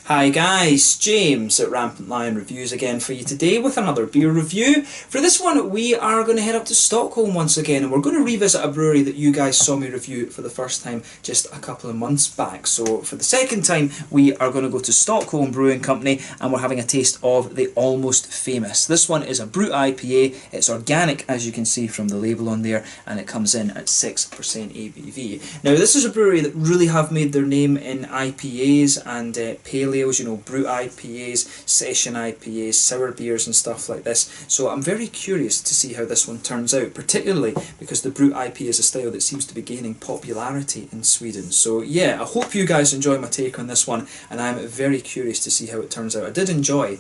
Hi guys, James at Rampant Lion Reviews again for you today with another beer review. For this one we are going to head up to Stockholm once again, and we're going to revisit a brewery that you guys saw me review for the first time just a couple of months back. So for the second time we are going to go to Stockholm Brewing Company and we're having a taste of the Almost Famous. This one is a Brut IPA, it's organic as you can see from the label on there, and it comes in at 6% ABV. Now this is a brewery that really have made their name in IPAs and pale ales, you know, Brut IPAs, session IPAs, sour beers and stuff like this. So I'm very curious to see how this one turns out, particularly because the Brut IPA is a style that seems to be gaining popularity in Sweden. So yeah, I hope you guys enjoy my take on this one, and I'm very curious to see how it turns out. I did enjoy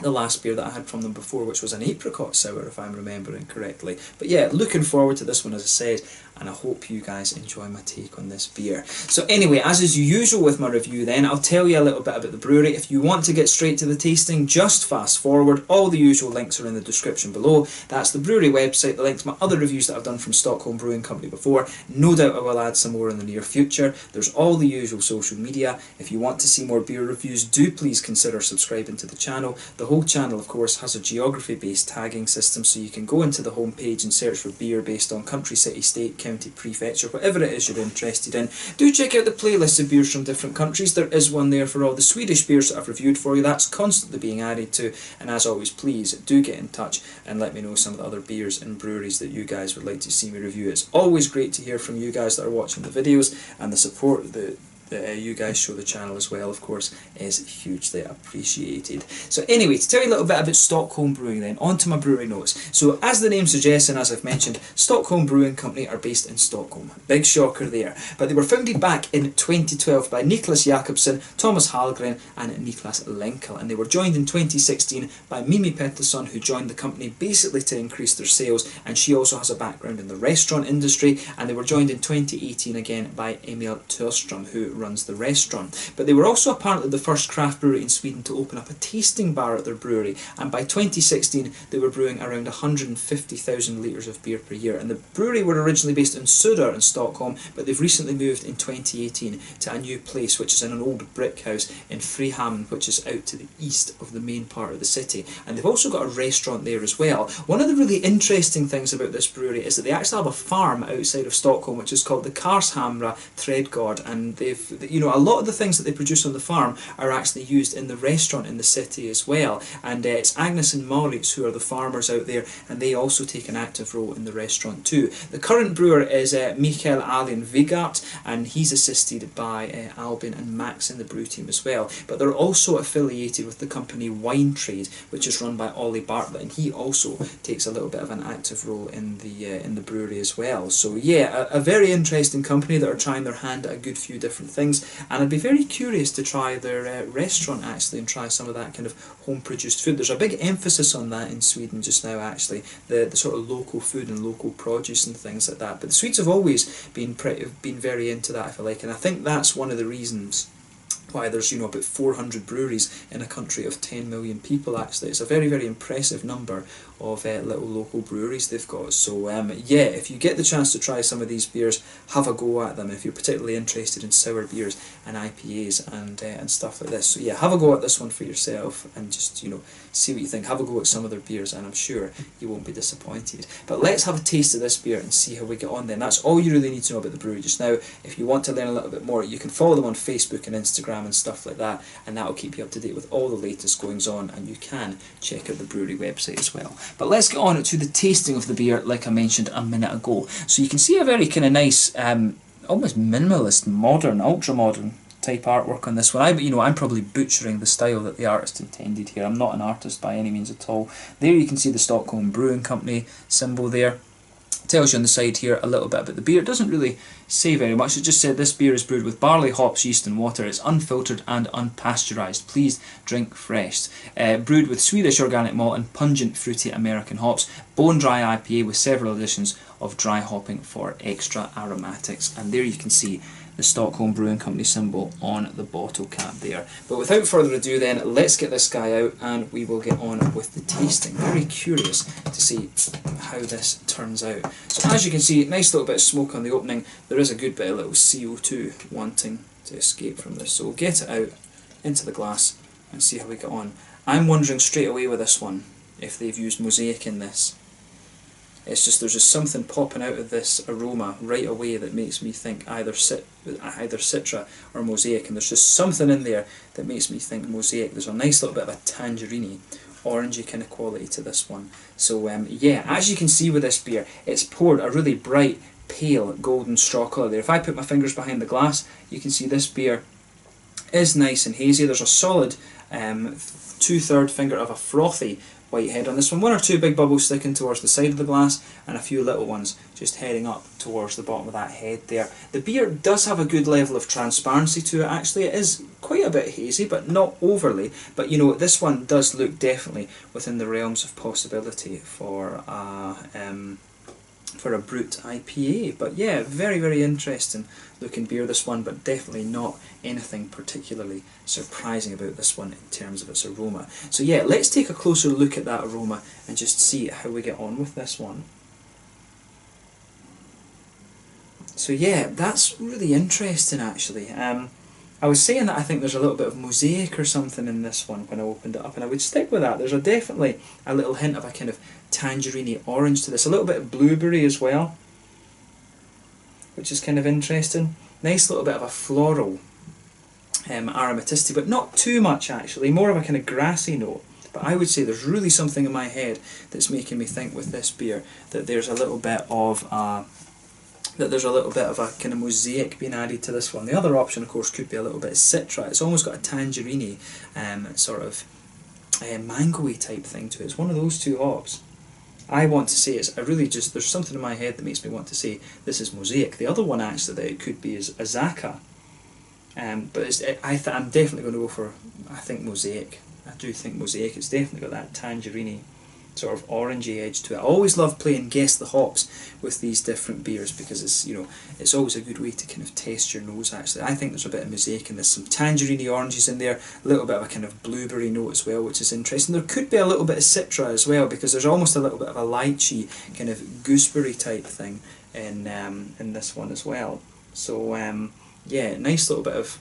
the last beer that I had from them before, which was an apricot sour if I'm remembering correctly. But yeah, looking forward to this one as I said, and I hope you guys enjoy my take on this beer. So anyway, as is usual with my review then, I'll tell you a little bit about the brewery. If you want to get straight to the tasting, just fast forward. All the usual links are in the description below. That's the brewery website, the link to my other reviews that I've done from Stockholm Brewing Company before. No doubt I will add some more in the near future. There's all the usual social media. If you want to see more beer reviews, do please consider subscribing to the channel. The whole channel, of course, has a geography-based tagging system, so you can go into the home page and search for beer based on country, city, state, county, prefecture, whatever it is you're interested in. Do check out the playlist of beers from different countries. There is one there for all the Swedish beers that I've reviewed for you. That's constantly being added to, and as always, please do get in touch and let me know some of the other beers and breweries that you guys would like to see me review. It's always great to hear from you guys that are watching the videos, and the support that you guys show the channel as well, of course, is hugely appreciated. So anyway, to tell you a little bit about Stockholm Brewing then, on to my brewery notes. So as the name suggests, and as I've mentioned, Stockholm Brewing Company are based in Stockholm. Big shocker there. But they were founded back in 2012 by Niklas Jakobsen, Thomas Hallgren and Niklas Lenkel, and they were joined in 2016 by Mimi Pettersson, who joined the company basically to increase their sales, and she also has a background in the restaurant industry, and they were joined in 2018 again by Emil Törström, who runs the restaurant. But they were also apparently the first craft brewery in Sweden to open up a tasting bar at their brewery, and by 2016 they were brewing around 150,000 litres of beer per year. And the brewery were originally based in Söder in Stockholm, but they've recently moved in 2018 to a new place which is in an old brick house in Frihamn, which is out to the east of the main part of the city. And they've also got a restaurant there as well. One of the really interesting things about this brewery is that they actually have a farm outside of Stockholm which is called the Karshamra Trädgård, and they've, you know, a lot of the things that they produce on the farm are actually used in the restaurant in the city as well. And it's Agnes and Maurits who are the farmers out there, and they also take an active role in the restaurant too. The current brewer is Mikael Alin Vigart, and he's assisted by Albin and Max in the brew team as well. But they're also affiliated with the company Wine Trade, which is run by Ollie Bartlett, and he also takes a little bit of an active role in the brewery as well. So yeah, a very interesting company that are trying their hand at a good few different things, and I'd be very curious to try their restaurant actually and try some of that kind of home produced food. There's a big emphasis on that in Sweden just now actually, the sort of local food and local produce and things like that. But the Swedes have always been very into that, I feel like, and I think that's one of the reasons why there's, you know, about 400 breweries in a country of 10 million people actually. It's a very, very impressive number of little local breweries they've got. So yeah, if you get the chance to try some of these beers, have a go at them if you're particularly interested in sour beers and IPAs and stuff like this. So yeah, have a go at this one for yourself and just, you know, see what you think. Have a go at some of their beers and I'm sure you won't be disappointed. But let's have a taste of this beer and see how we get on then. That's all you really need to know about the brewery just now. If you want to learn a little bit more, you can follow them on Facebook and Instagram and stuff like that, and that will keep you up to date with all the latest goings on, and you can check out the brewery website as well. But let's get on to the tasting of the beer like I mentioned a minute ago. So you can see a very kind of nice, almost minimalist, modern, ultra-modern type artwork on this one. I'm probably butchering the style that the artist intended here. I'm not an artist by any means at all. There you can see the Stockholm Brewing Company symbol there. Tells you on the side here a little bit about the beer. It doesn't really say very much. It just said this beer is brewed with barley, hops, yeast and water. It's unfiltered and unpasteurized. Please drink fresh. Brewed with Swedish organic malt and pungent fruity American hops. Bone dry IPA with several additions of dry hopping for extra aromatics. And there you can see the Stockholm Brewing Company symbol on the bottle cap there. But without further ado then, let's get this guy out and we will get on with the tasting. Very curious to see how this turns out. So as you can see, nice little bit of smoke on the opening. There is a good bit of little CO2 wanting to escape from this. So we'll get it out into the glass and see how we get on. I'm wondering straight away with this one if they've used mosaic in this. It's just, there's just something popping out of this aroma right away that makes me think either Citra or mosaic, and there's just something in there that makes me think mosaic. There's a nice little bit of a tangerine, orangey kind of quality to this one. So yeah, as you can see with this beer, it's poured a really bright, pale, golden straw colour there. If I put my fingers behind the glass, you can see this beer is nice and hazy. There's a solid 2/3 finger of a frothy white head on this one. One or two big bubbles sticking towards the side of the glass, and a few little ones just heading up towards the bottom of that head there. The beer does have a good level of transparency to it actually. It is quite a bit hazy, but not overly. But you know, this one does look definitely within the realms of possibility for a Brut IPA. But yeah, very, very interesting looking beer, this one, but definitely not anything particularly surprising about this one in terms of its aroma. So yeah, let's take a closer look at that aroma and just see how we get on with this one. So yeah, that's really interesting actually. I was saying that I think there's a little bit of mosaic or something in this one when I opened it up, and I would stick with that. There's definitely a little hint of a kind of tangerine orange to this, a little bit of blueberry as well, which is kind of interesting. Nice little bit of a floral aromaticity, but not too much actually, more of a kind of grassy note. But I would say there's really something in my head that's making me think with this beer that there's a little bit of a kind of mosaic being added to this one. The other option, of course, could be a little bit of Citra. It's almost got a tangerine sort of mango-y type thing to it. It's one of those two hops. I want to say there's something in my head that makes me want to say this is mosaic. The other one actually that it could be is Azaka. But I'm definitely going to go for, I think, mosaic. I do think mosaic. It's definitely got that tangerine sort of orangey edge to it. I always love playing guess the hops with these different beers because it's, you know, it's always a good way to kind of test your nose actually. I think there's a bit of mosaic and there's some tangerine oranges in there, a little bit of a kind of blueberry note as well, which is interesting. There could be a little bit of Citra as well because there's almost a little bit of a lychee kind of gooseberry type thing in this one as well. So yeah, nice little bit of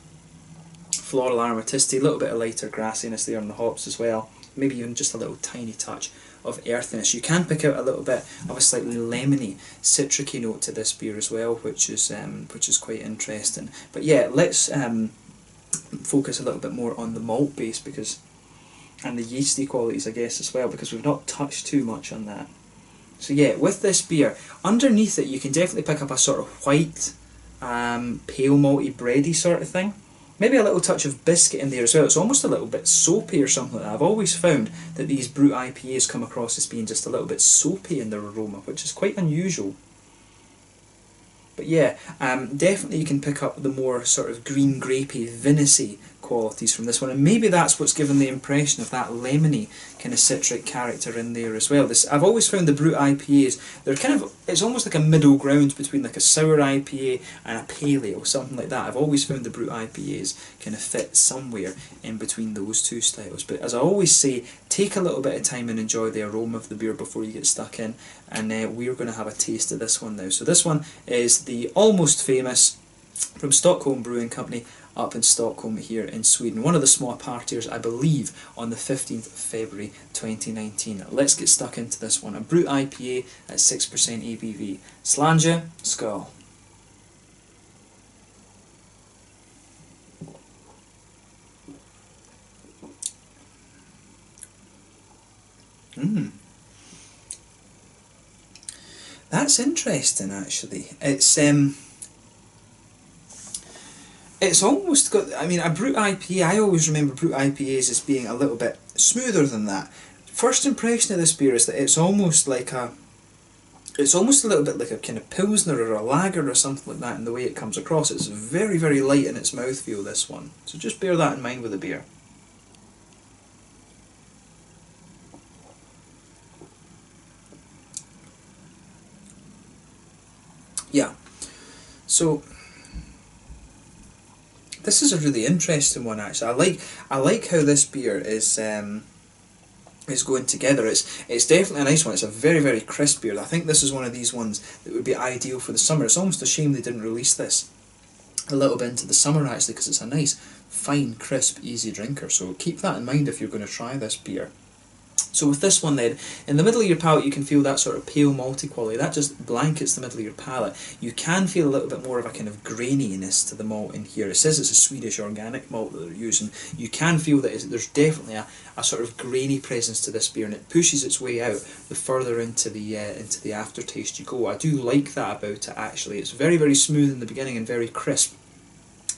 floral aromaticity, a little bit of lighter grassiness there on the hops as well. Maybe even just a little tiny touch of earthiness. You can pick out a little bit of a slightly lemony, citricy note to this beer as well, which is quite interesting. But yeah, let's focus a little bit more on the malt base and the yeasty qualities, I guess, as well, because we've not touched too much on that. So yeah, with this beer, underneath it you can definitely pick up a sort of white, pale malty bready sort of thing. Maybe a little touch of biscuit in there as well. It's almost a little bit soapy or something like that. I've always found that these Brut IPAs come across as being just a little bit soapy in their aroma, which is quite unusual. But yeah, definitely you can pick up the more sort of green grapey, vinous-y qualities from this one, and maybe that's what's given the impression of that lemony kind of citric character in there as well. I've always found the Brut IPAs, it's almost like a middle ground between like a sour IPA and a pale ale, something like that. I've always found the Brut IPAs kind of fit somewhere in between those two styles. But as I always say, take a little bit of time and enjoy the aroma of the beer before you get stuck in, and we're going to have a taste of this one now. So this one is the Almost Famous from Stockholm Brewing Company up in Stockholm here in Sweden. One of the small partiers, I believe, on the 15th of February 2019. Let's get stuck into this one. A Brut IPA at 6% ABV. Slanja, skål. That's interesting actually. It's almost got, I mean, a Brut IPA, I always remember Brut IPAs as being a little bit smoother than that. First impression of this beer is that it's almost a little bit like a kind of Pilsner or a lager or something like that in the way it comes across. It's very, very light in its mouthfeel, this one. So just bear that in mind with the beer. Yeah, so this is a really interesting one actually. I like how this beer is going together. It's definitely a nice one. It's a very, very crisp beer. I think this is one of these ones that would be ideal for the summer. It's almost a shame they didn't release this a little bit into the summer actually, because it's a nice fine, crisp, easy drinker. So keep that in mind if you're going to try this beer. So with this one then, in the middle of your palate you can feel that sort of pale malty quality. That just blankets the middle of your palate. You can feel a little bit more of a kind of graininess to the malt in here. It says it's a Swedish organic malt that they're using. You can feel that there's definitely a sort of grainy presence to this beer, and it pushes its way out the further into the aftertaste you go. I do like that about it actually. It's very, very smooth in the beginning and very crisp.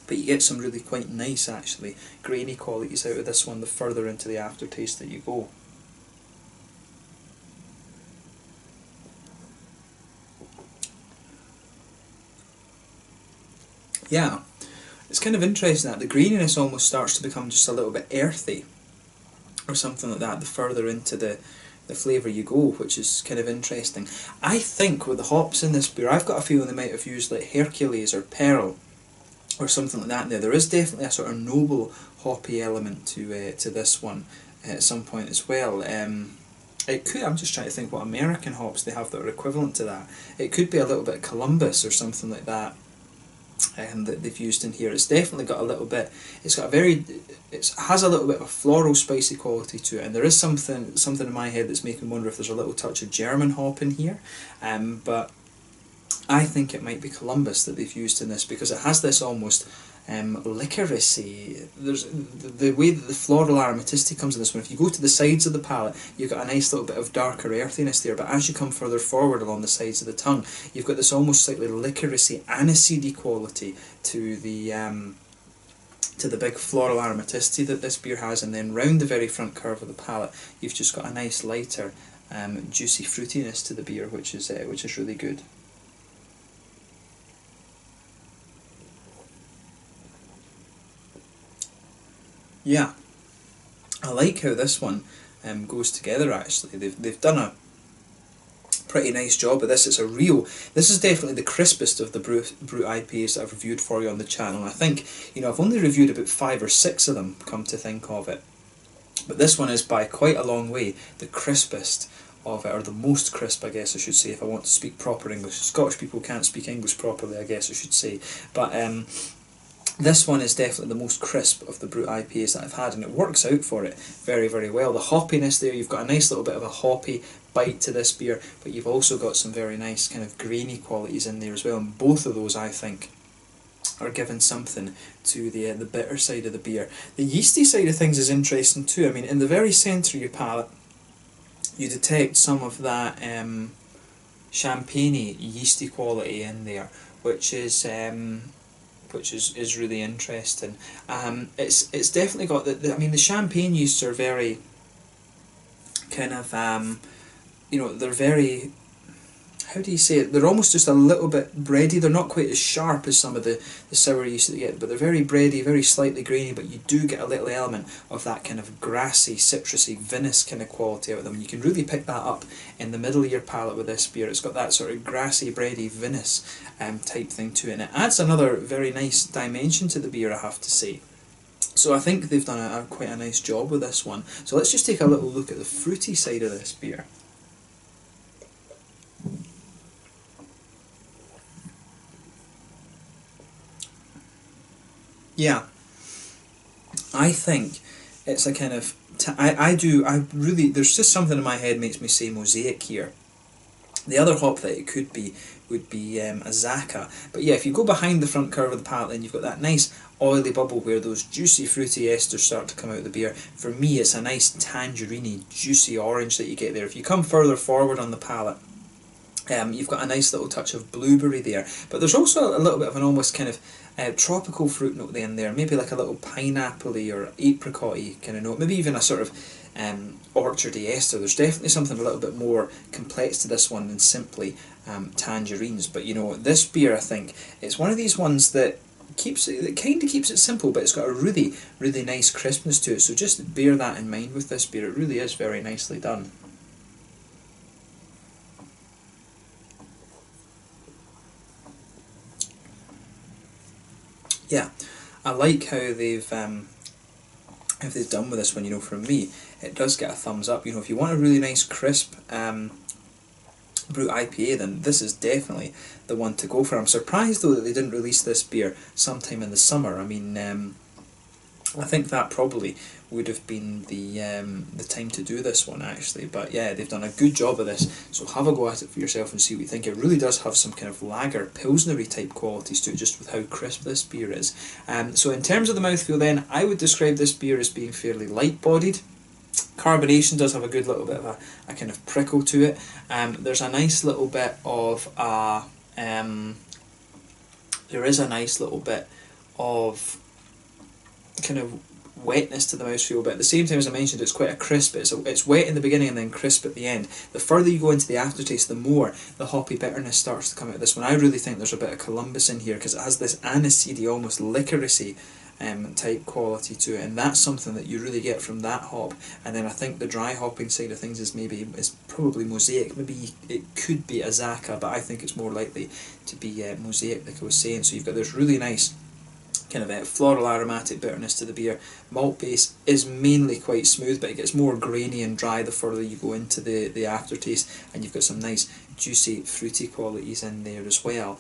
But you get some really quite nice actually grainy qualities out of this one the further into the aftertaste that you go. Yeah, it's kind of interesting that the graininess almost starts to become just a little bit earthy or something like that the further into the flavour you go, which is kind of interesting. I think with the hops in this beer, I've got a feeling they might have used like Hercules or Pearl or something like that in there. There is definitely a sort of noble hoppy element to this one at some point as well. It could, I'm just trying to think what American hops they have that are equivalent to that. It could be a little bit Columbus or something like that. That they've used in here. It's definitely got a little bit. It's got a very. It has a little bit of a floral, spicy quality to it, and there is something in my head that's making me wonder if there's a little touch of German hop in here. But I think it might be Columbus that they've used in this because it has this almost licoricey. There's the way that the floral aromaticity comes in this one. If you go to the sides of the palate, you've got a nice little bit of darker earthiness there, but as you come further forward along the sides of the tongue, you've got this almost slightly licoricey, aniseedy quality to the big floral aromaticity that this beer has, and then round the very front curve of the palate, you've just got a nice lighter, juicy fruitiness to the beer, which is really good. Yeah, I like how this one goes together actually. They've done a pretty nice job of this. This is definitely the crispest of the Brut IPAs that I've reviewed for you on the channel. I think, I've only reviewed about 5 or 6 of them, come to think of it. But this one is by quite a long way the crispest of it, or the most crisp I guess I should say, if I want to speak proper English. Scottish people can't speak English properly I guess I should say. But this one is definitely the most crisp of the Brut IPAs that I've had, and it works out for it very, very well. The hoppiness there, you've got a nice little bit of a hoppy bite to this beer, but you've also got some very nice kind of grainy qualities in there as well, and both of those I think are giving something to the bitter side of the beer. The yeasty side of things is interesting too. I mean, in the very centre of your palate, you detect some of that champagne-y, yeasty quality in there, which is really interesting. It's definitely got the champagne yeasts are very kind of they're very, how do you say it? They're almost just a little bit bready. They're not quite as sharp as some of the sour yeast that you get, but they're very bready, very slightly grainy, but you do get a little element of that kind of grassy, citrusy, vinous kind of quality out of them. You can really pick that up in the middle of your palate with this beer. It's got that sort of grassy, bready, vinous type thing to it, and it adds another very nice dimension to the beer, I have to say. So I think they've done quite a nice job with this one. So let's just take a little look at the fruity side of this beer. Yeah, I think it's a kind of I really, there's just something in my head makes me say mosaic here. The other hop that it could be would be Azaka, but yeah, if you go behind the front curve of the palate, then you've got that nice oily bubble where those juicy fruity esters start to come out of the beer. For me, it's a nice tangerine juicy orange that you get there. If you come further forward on the palate, you've got a nice little touch of blueberry there, but there's also a little bit of an almost kind of tropical fruit note in there, maybe like a little pineapple-y or apricot-y kind of note, maybe even a sort of orchardy ester. There's definitely something a little bit more complex to this one than simply tangerines. But this beer, I think, it's one of these ones that kind of keeps it simple, but it's got a really, really nice crispness to it. So just bear that in mind with this beer. It really is very nicely done. Yeah, I like how they've done with this one. From me, it does get a thumbs up. If you want a really nice crisp Brut IPA, then this is definitely the one to go for. I'm surprised though that they didn't release this beer sometime in the summer. I mean, I think that probably would have been the time to do this one actually, but yeah, they've done a good job of this, so have a go at it for yourself and see what you think. It really does have some kind of lager, pilsnery type qualities to it, just with how crisp this beer is. So in terms of the mouthfeel then, I would describe this beer as being fairly light bodied. Carbonation does have a good little bit of a kind of prickle to it. There's a nice little bit of there is a nice little bit of kind of wetness to the mouthfeel, but at the same time, as I mentioned, it's quite a crisp. It's wet in the beginning and then crisp at the end. The further you go into the aftertaste, the more the hoppy bitterness starts to come out of this one. I really think there's a bit of Columbus in here because it has this aniseedy, almost licoricey type quality to it, and that's something that you really get from that hop. And then I think the dry hopping side of things is probably Mosaic. Maybe it could be Azaka, but I think it's more likely to be Mosaic, like I was saying. So you've got this really nice kind of floral aromatic bitterness to the beer. Malt base is mainly quite smooth, but it gets more grainy and dry the further you go into the aftertaste, and you've got some nice juicy fruity qualities in there as well.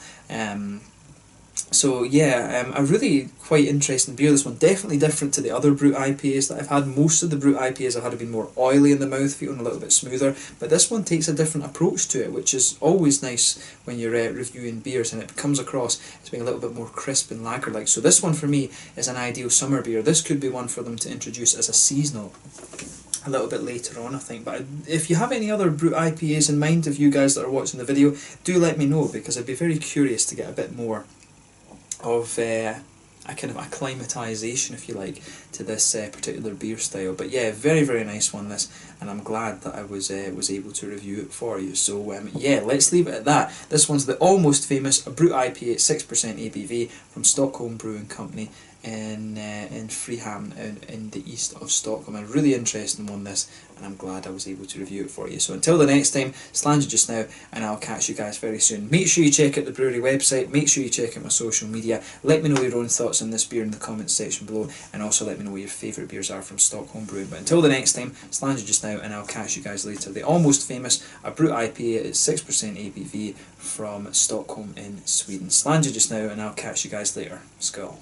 So yeah, a really quite interesting beer, this one. Definitely different to the other Brut IPAs that I've had. Most of the Brut IPAs I've had have been more oily in the mouthfeel and a little bit smoother, but this one takes a different approach to it, which is always nice when you're reviewing beers, and it comes across as being a little bit more crisp and lager-like. So this one for me is an ideal summer beer. This could be one for them to introduce as a seasonal a little bit later on, I think. But if you have any other Brut IPAs in mind, of you guys that are watching the video, do let me know, because I'd be very curious to get a bit more of a kind of acclimatisation, if you like, to this particular beer style. But yeah, very, very nice one this, and I'm glad that I was able to review it for you. So yeah, let's leave it at that. This one's the almost famous Brut IPA 6% ABV from Stockholm Brewing Company in Freeham in the east of Stockholm. A really interesting one this, and I'm glad I was able to review it for you. So until the next time, Slanger just now, and I'll catch you guys very soon. Make sure you check out the brewery website, make sure you check out my social media, let me know your own thoughts on this beer in the comments section below, and also let me know what your favourite beers are from Stockholm Brewing. But until the next time, Slanger just now, and I'll catch you guys later. The almost famous Brut IPA is 6% ABV from Stockholm in Sweden. Slanger just now, and I'll catch you guys later. Skål.